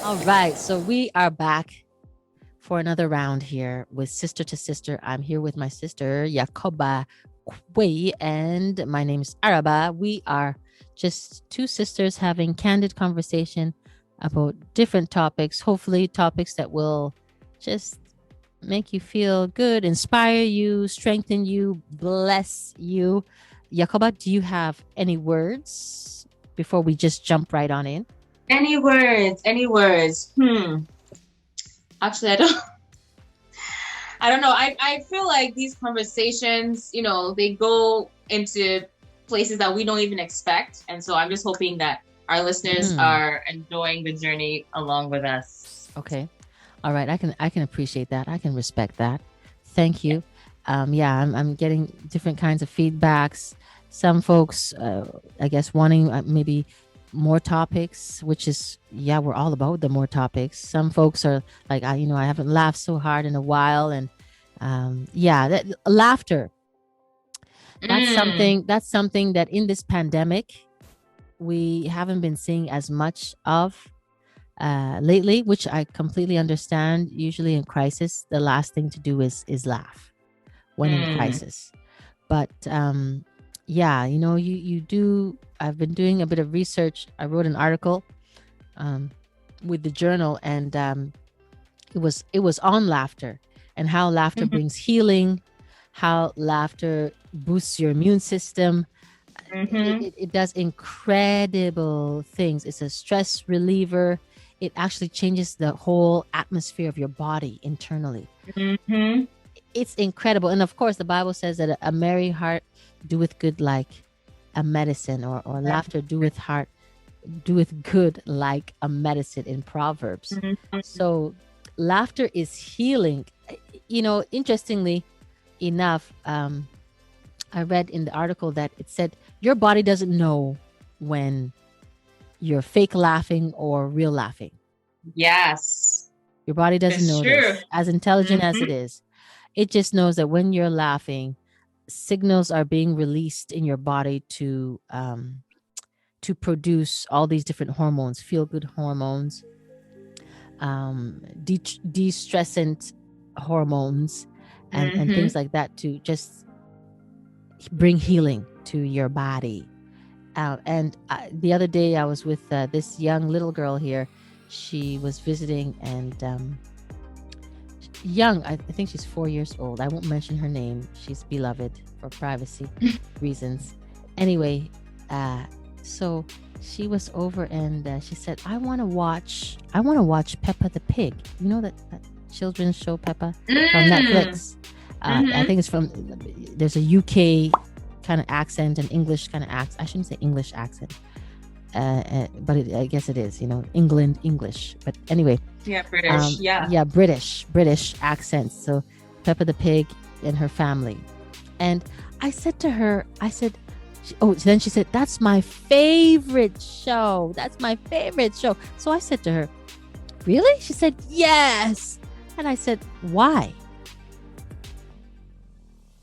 All right, so we are back for another round here with Sister to Sister. I'm here with my sister, Yakoba Kwei, and my name is Araba. We are just two sisters having candid conversation about different topics, hopefully topics that will just make you feel good, inspire you, strengthen you, bless you. Yakoba, do you have any words before we just jump right on in? Any words? Any words? Actually, I don't. I don't know. I feel like these conversations, they go into places that we don't even expect, and so I'm just hoping that our listeners are enjoying the journey along with us. Okay. All right. I can appreciate that. I can respect that. Thank you. Yeah, I'm getting different kinds of feedbacks. Some folks, I guess, wanting maybe more topics, which is, yeah, we're all about the more topics. Some folks are like, I haven't laughed so hard in a while, and yeah, laughter. That's something that in this pandemic we haven't been seeing as much of lately, which I completely understand. Usually in crisis, the last thing to do is laugh when in crisis. But yeah, you do. I've been doing a bit of research. I wrote an article with the journal, and it was on laughter and how laughter brings healing, how laughter boosts your immune system. It does incredible things. It's a stress reliever. It actually changes the whole atmosphere of your body internally. It's incredible. And of course, the Bible says that a merry heart doeth good like a medicine, or laughter doeth good like a medicine in Proverbs. So laughter is healing. Interestingly enough, I read in the article that it said your body doesn't know when you're fake laughing or real laughing. Yes. Your body doesn't know this. As intelligent as it is, it just knows that when you're laughing, signals are being released in your body to produce all these different hormones, feel-good hormones, de-stressant hormones, and things like that, to just bring healing to your body. And the other day I was with this young little girl here. She was visiting, and young, I think she's 4 years old. I won't mention her name. She's beloved for privacy reasons. Anyway, so she was over, and she said, I want to watch Peppa the Pig. You know that children's show, Peppa, from Netflix. I think it's from, there's a UK kind of accent and English kind of accent. I shouldn't say English accent, but I guess it is, England English. But anyway, yeah, British. Yeah, British accents. So Peppa the Pig and her family. And I said to her, then she said, that's my favorite show. That's my favorite show. So I said to her, really? She said, yes. And I said, why?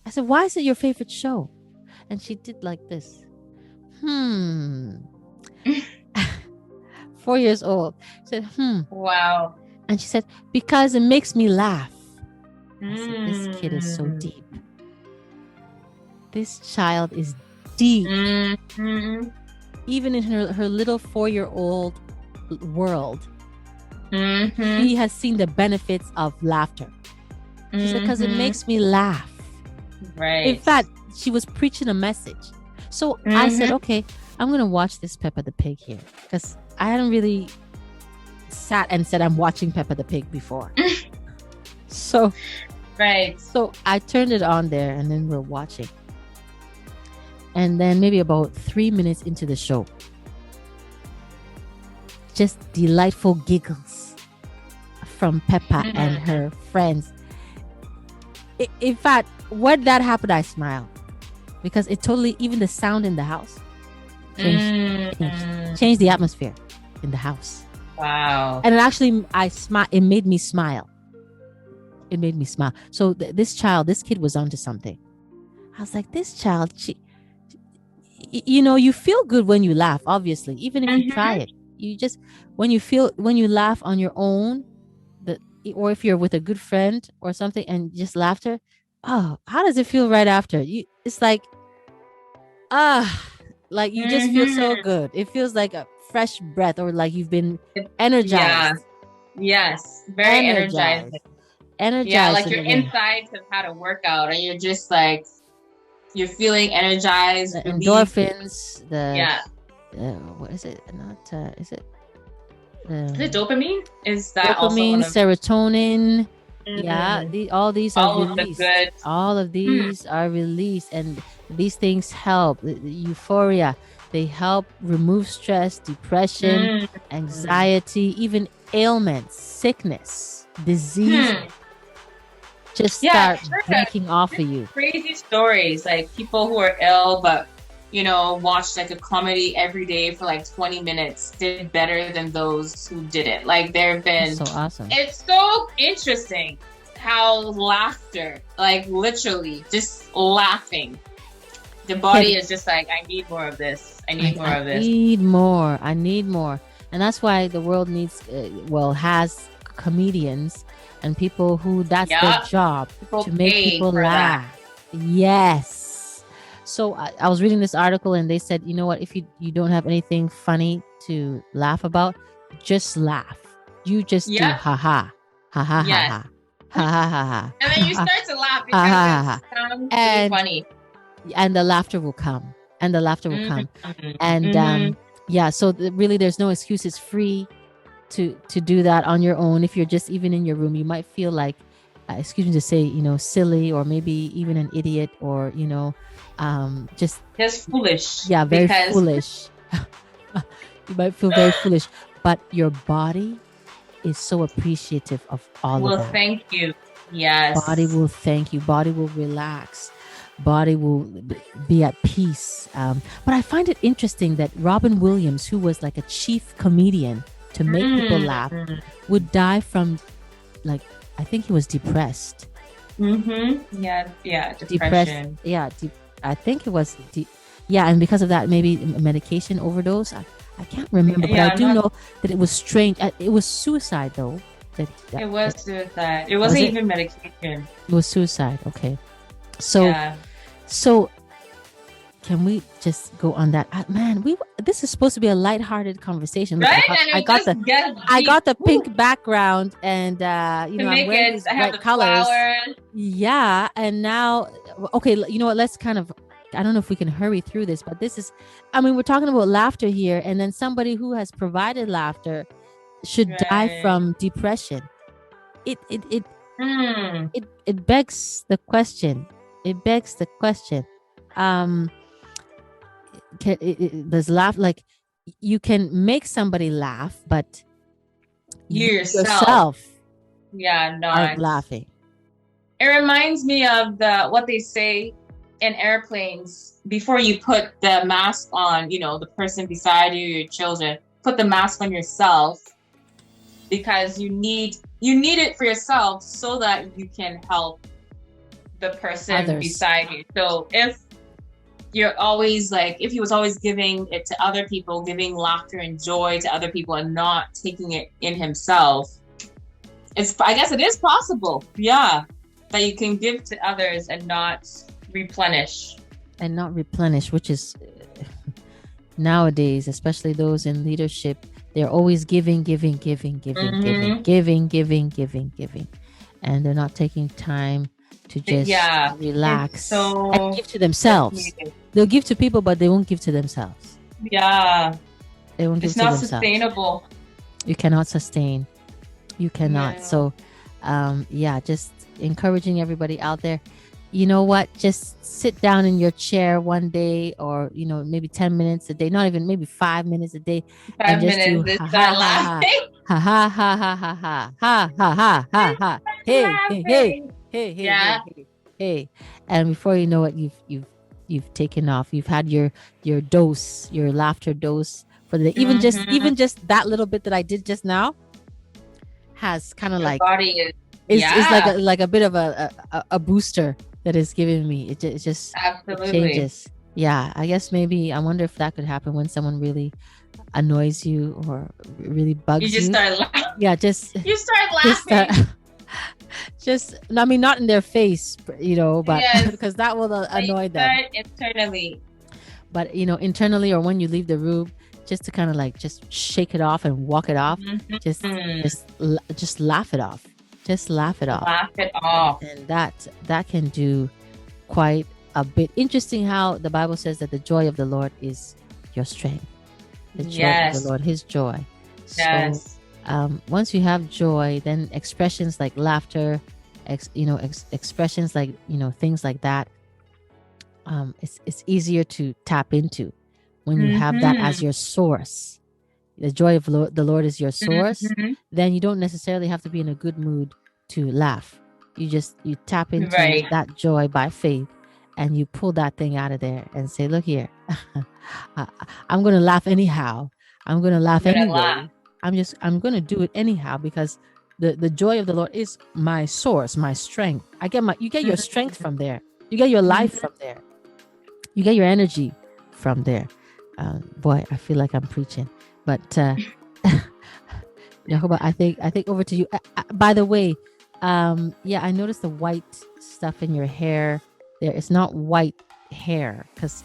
I said, why is it your favorite show? And she did like this. 4 years old. She said, Wow. And she said, because it makes me laugh. I said, this kid is so deep. This child is deep. Even in her little 4-year-old world, she has seen the benefits of laughter. She said, because it makes me laugh. Right. In fact, she was preaching a message. So I said, okay, I'm going to watch this Peppa the Pig here, because I hadn't really sat and said I'm watching Peppa the Pig before. So I turned it on there, and then we're watching. And then maybe about 3 minutes into the show, just delightful giggles from Peppa and her friends. In fact, when that happened, I smiled, because it totally, even the sound in the house changed the atmosphere in the house. Wow. And it actually, it made me smile. It made me smile. So this kid was onto something. I was like, this child, you feel good when you laugh, obviously, even if you try it. you just when you laugh on your own, the or if you're with a good friend or something and just laughter, oh, how does it feel right after? It's like ah, like you just feel so Mm-hmm. good. It feels like a fresh breath, or like you've been Yeah. energized, Yes. Very energizing. energized, Yeah, energized like in your a way. insides have had a workout and you're just like you're feeling energized, The relieved. endorphins, the Yeah. what is it? Not is it Is it um, dopamine? Is that also dopamine, one of serotonin. Yeah, mm, all these are all of the released. good? All of Hmm. these are released, and these things help. The euphoria, they help remove stress, depression, Mm. anxiety, even ailments, sickness, disease. Hmm. Just Yeah, start I've heard breaking off of of you. crazy stories, like people who are ill but watch like a comedy every day for like 20 minutes did better than those who didn't. Like there have That's been so awesome. it's so interesting how laughter, like literally just laughing, the body Can is just like, I need more of this. I I, need more I of this. need more. I need more. And that's why the world needs, has comedians and people who that's their Yeah, job, people to make pay people for that. laugh. Yes. So I was reading this article and they said, you know what, if you don't have anything funny to laugh about, just laugh. You just do Yep. ha ha, ha ha ha Yes. ha, ha ha ha ha, And then ha you ha start to laugh ha because ha it ha. sounds really And funny. the laughter will come, and the laughter will come. Mm-hmm. And Mm-hmm. yeah, so really there's no excuse. It's free to do that on your own. If you're just even in your room, you might feel like excuse me to say, silly, or maybe even an idiot, or just Just foolish yeah, very because, foolish. You might feel very foolish, but your body is so appreciative of all of well, that. thank you. Body Yes. will thank you. Body will relax. Body will be at peace. But I find it interesting that Robin Williams, who was like a chief comedian to make people laugh, Mm. would die from, like, I think he was depressed. Mm-hmm. Yeah, yeah, Depressed. depression. Yeah, I think it was. Yeah, and because of that, maybe medication overdose. I can't remember, but I Yeah, do not know that it was strange. It was suicide, though. it was suicide. It Was wasn't it? even medication. It was suicide. Okay. So Yeah. so can we just go on that? Man, this is supposed to be a lighthearted conversation. Look, Right? And it just gets I deep. got the Woo. pink background, and To I'm make wearing it these I have bright the colors. flowers. Yeah, and now okay, you know what? Let's kind of, I don't know if we can hurry through this, but this is, I mean, we're talking about laughter here, and then somebody who has provided laughter should die Right. from depression. It it it Hmm. it begs the question. It begs the question. Um, does laugh, like, you can make somebody laugh, but You you yourself. yourself Yeah, aren't not. laughing. It reminds me of the what they say in airplanes before you put the mask on, the person beside you, your children, put the mask on yourself because you need it for yourself so that you can help the person Others. beside you. So if he was always giving it to other people, giving laughter and joy to other people and not taking it in himself, I guess it is possible. Yeah. That you can give to others and not replenish. And not replenish, which is nowadays, especially those in leadership, they're always giving, giving, giving, giving, giving, Mm-hmm. giving, giving, giving, giving, and they're not taking time to just Yeah, it's relax and so give to it's themselves. needed. They'll give to people, but they won't give to themselves. Yeah, They won't give it's to not themselves. sustainable. You cannot sustain. You cannot. No. So, yeah, just encouraging everybody out there. You know what? Just sit down in your chair one day, or maybe 10 minutes a day, not even, maybe 5 minutes a day, and 5 just do minutes, they ha start ha ha laughing. ha ha ha ha ha ha ha ha ha ha ha. Hey hey hey Laughing. hey hey Yeah. hey hey. And before you know it, you've taken off. You've had your dose, your laughter dose for the day. Mm-hmm. Even just that little bit that I did just now has kind of Your like body is is like a bit of a booster that is giving me. It just absolutely. it changes. Yeah, I guess maybe I wonder if that could happen when someone really annoys you or really You bugs just you. start laughing. Yeah, just You start just laughing. just I mean not in their face, but Yes, because that will but you annoy them. start internally. But internally or when you leave the room, just to kind of like just shake it off and walk it off, just Mhm. just laugh it off. Just laugh it off. Laugh it off. And that can do quite a bit. Interesting how the Bible says that the joy of the Lord is your strength. The joy of the Yes, Lord, His joy. So yes. once you have joy, then expressions like laughter, expressions like things like that, it's easier to tap into when you have that as Mm-hmm. your source. The joy of the Lord is your source. Mm-hmm. Then you don't necessarily have to be in a good mood to laugh. You tap into Right. that joy by faith, and you pull that thing out of there and say, "Look here, I- I'm gonna laugh anyhow. I'm gonna I'm laugh gonna laugh. anyway. I'm gonna do it anyhow because the joy of the Lord is my source, my strength. You get your strength from there. You get your life Mhm. from there. You get your energy from there. Boy, I feel like I'm preaching, but Jehovah, I think over to you. By the way, yeah, I noticed the white stuff in your hair. There, it's not white hair because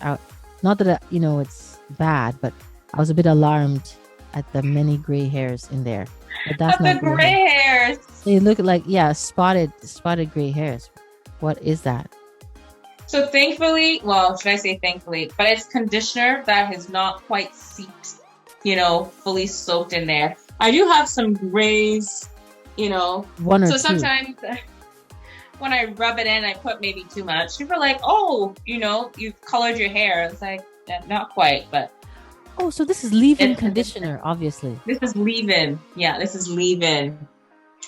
not that it's bad, but I was a bit alarmed at the many gray hairs in there. But that's Of not the gray hair. gray hairs. They look like spotted gray hairs. What is that? So thankfully, well, should I say thankfully? But it's conditioner that has not quite seeped, fully soaked in there. I do have some grays, you know. One or So two? sometimes when I rub it in, I put maybe too much. People are like, "Oh, you've colored your hair." It's like, not quite, but Oh, so this is leave-in it's conditioner. conditioner, obviously. This is leave-in. Yeah, this is leave-in, and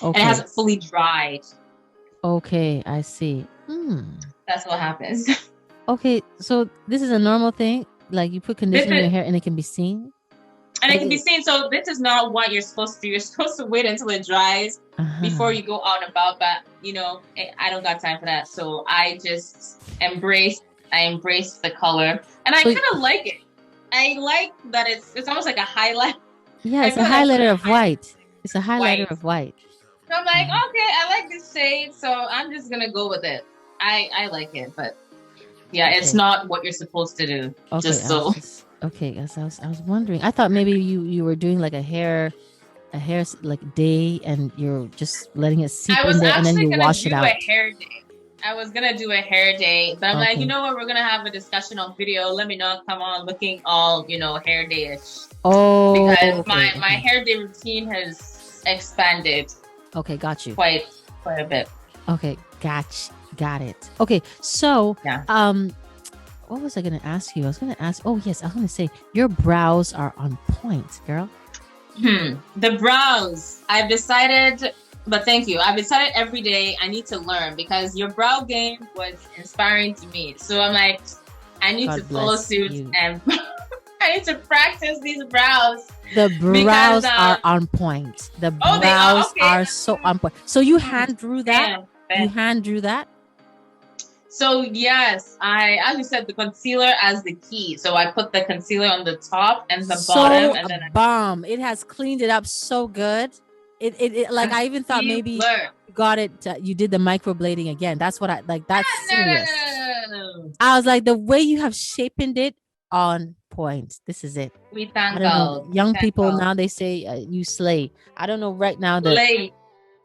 it Okay. hasn't fully dried. Okay, I see. That's what happens. Okay, so this is a normal thing. Like you put This conditioner in is your hair and it can be seen. And it Like can be seen. So this is not what you're supposed to do. You're supposed to wait until it dries before uh-huh. you go out and about. But I don't got time for that. So I just embrace the color, and I So kind of like it. I like that it's almost like a highlight. yeah, I it's a feel like I put a highlighter of highlight white. It's a highlighter white. of white. So I'm like, Um, okay, I like this shade, so I'm just gonna go with it. I like it, but yeah, it's okay. not what you're supposed to do. Okay, Just I was so. just okay. I was wondering. I thought maybe you were doing like a hair like day, and you're just letting it I seep in was there, and then actually you gonna wash it do a out. hair day. I was gonna do a hair day, but I'm like, you Okay. know what? We're gonna have a discussion on video. Let me not come on looking all, hair day-ish Oh, because my okay, my okay, hair day routine has expanded okay. Got you. quite a bit. Okay, got it. Okay, so Yeah. what was I gonna ask you? I was gonna ask. Oh yes, I was gonna say your brows are on point, girl. The brows. I've decided, but thank you. I've decided every day I need to learn because your brow game was inspiring to me. So I'm like, I need to God follow bless suit you. and I need to practice these brows The because brows are on point. The oh, they are brows okay. are so on point. So you Hmm. hand drew that? Bam, You bam. hand drew that? So yes, as you said, the concealer as the key. So I put the concealer on the top and the bottom, So and then bomb. It has cleaned it up so good. It like I even thought you maybe learn. you got it. You did the microblading again. That's what I like. That's No, no, serious. no, no, no. I was like, the way you have shapened it on point. This is it. We I thank don't know. God. We Young thank people God. now they say you slay. I don't know right now the Late.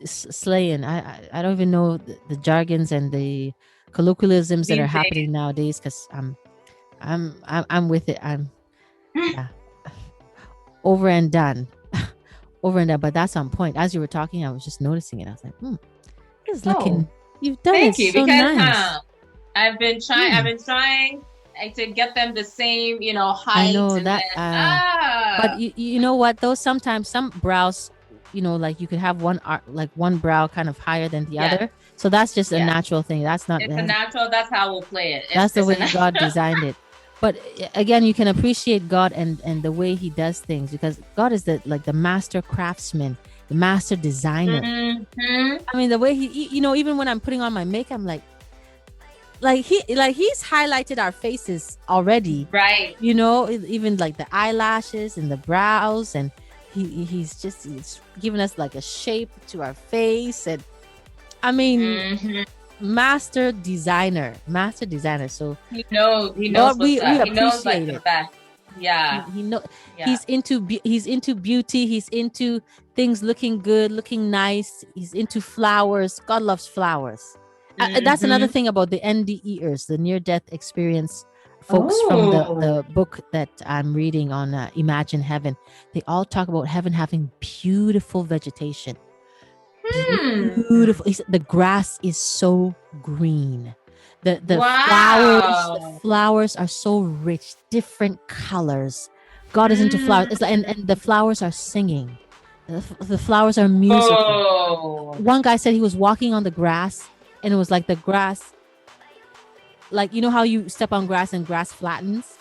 slaying. I don't even know the jargons and the colloquialisms that are These happening nowadays because I'm with it. I'm days. yeah over and done, over and done. But that's on point. As you were talking, I was just noticing it. I was like, this is Oh, looking. You've done it thank you. so Because nice. I've been trying. I've Hmm. been trying to get them the same, I height, know and that. then But you know what? Though sometimes some brows, like you could have like one brow kind of higher than the yeah, other. So that's just a yeah. natural thing. That's not. It's a natural. That's how we'll play it. That's the It's a way God natural. designed it. But again, you can appreciate God and the way He does things because God is the master craftsman, the master designer. Hmm. I mean, the way He, even when I'm putting on my makeup, I'm like, he's highlighted our faces already, Right. even like the eyelashes and the brows, and he's giving us like a shape to our face. And I mean, Hmm. master designer. So He knows Lord, what's we up. He knows appreciate like the it. best. he, Yeah. he know Yeah. he's into beauty, he's into things looking good, looking nice, he's into flowers. God loves flowers. That's another Hmm. thing about the NDEers, the near death experience folks, from the Oh. book that I'm reading on Imagine Heaven. They all talk about heaven having beautiful vegetation. Hmm. Beautiful. He said the grass is so green. The flowers, the Wow. flowers are so rich, different colors. God is into flowers. Mm. It's like, and the flowers are singing. The flowers are musical. Oh. One guy said he was walking on the grass, and it was like the grass, like how you step on grass and grass flattens.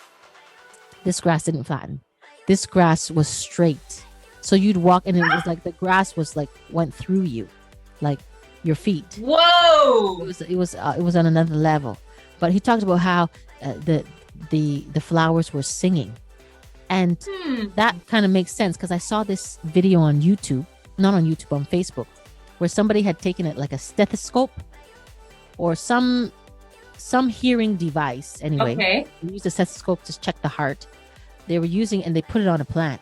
This grass didn't flatten. This grass was straight. So you'd walk, and it was like the grass was like went through you, like your feet. Whoa. It was on another level. But he talked about how the flowers were singing, and Hmm. that kind of makes sense because I saw this video on YouTube, not on YouTube, on Facebook, where somebody had taken it like a stethoscope or some hearing device. Anyway, Okay. they used a stethoscope to check the heart. They were using, and they put it on a plant.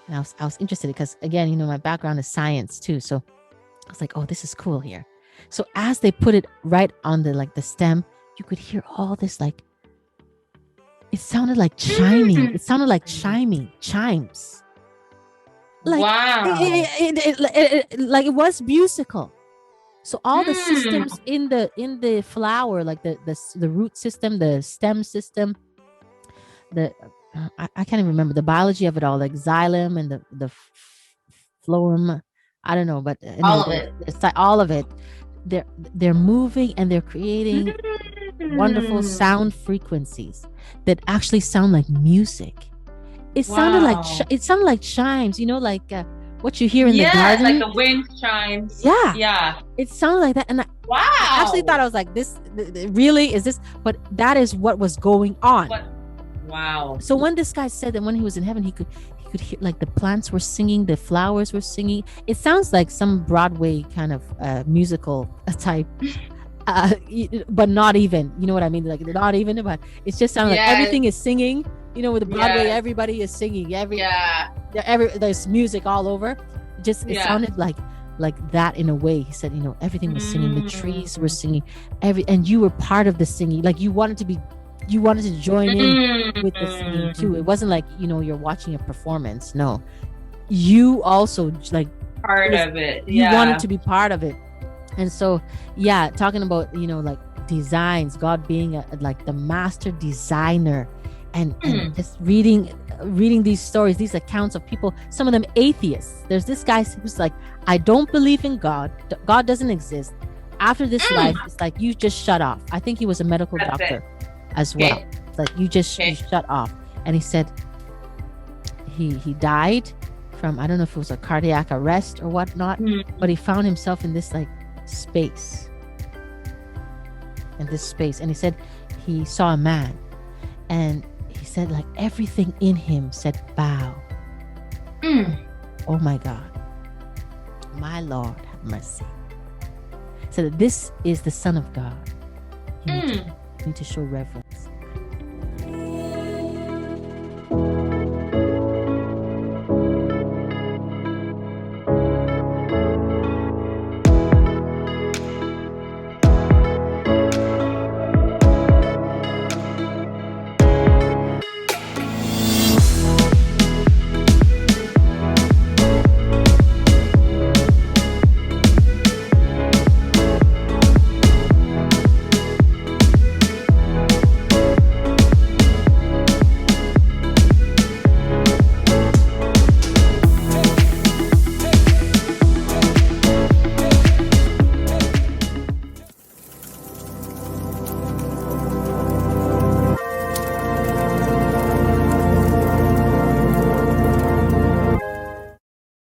And I was interested because, again, my background is science too. So I was like, oh, this is cool here. So as they put it right on the stem, you could hear all this, like, it sounded like chiming. It sounded like chimes. Like, Wow. like it was musical. So all the Hmm. systems in the flower, like the root system, the stem system, the I can't even remember the biology of it all, like xylem and the phloem. I don't know, but All anyway, of it. all of it. They're moving, and they're creating wonderful Hmm. sound frequencies that actually sound like music. It sounded like Wow. it sounded like chimes, like what you hear in the Yes, like garden. the wind chimes. Yeah, Yeah. it sounded like that, and I Wow. actually thought, I was like, this really is this, but that is what was going on. What? Wow. So when this guy said that when he was in heaven, he could hear, like, the plants were singing, the flowers were singing. It sounds like some Broadway kind of musical type, but not even. You know what I mean? Like, not even, but it's just sounding like Yes. everything is singing. With the Broadway, Yes. everybody is singing. Yeah. There's music all over. It Yeah. sounded like that in a way. He said, everything was singing. The trees were Mm. singing. And you were part of the singing. Like, you wanted to join in with the singing too. It wasn't like, you're watching a performance. No, you also, like, Part of it. you Yeah. wanted to be part of it. And so, yeah, talking about, like, designs, God being like the master designer, and just reading these stories, these accounts of people, some of them atheists. There's this guy who's like, I don't believe in God. God doesn't exist. After this life, it's like, you just shut off. I think he was a medical That's doctor it. as well. Okay. It's like, you shut off. And he said he died from, I don't know if it was a cardiac arrest or whatnot, but he found himself in this, like, space. And he said he saw a man, and he said, like, everything in him said, bow. Oh my God, my Lord, have mercy. So that this is the Son of God. You need to show reverence.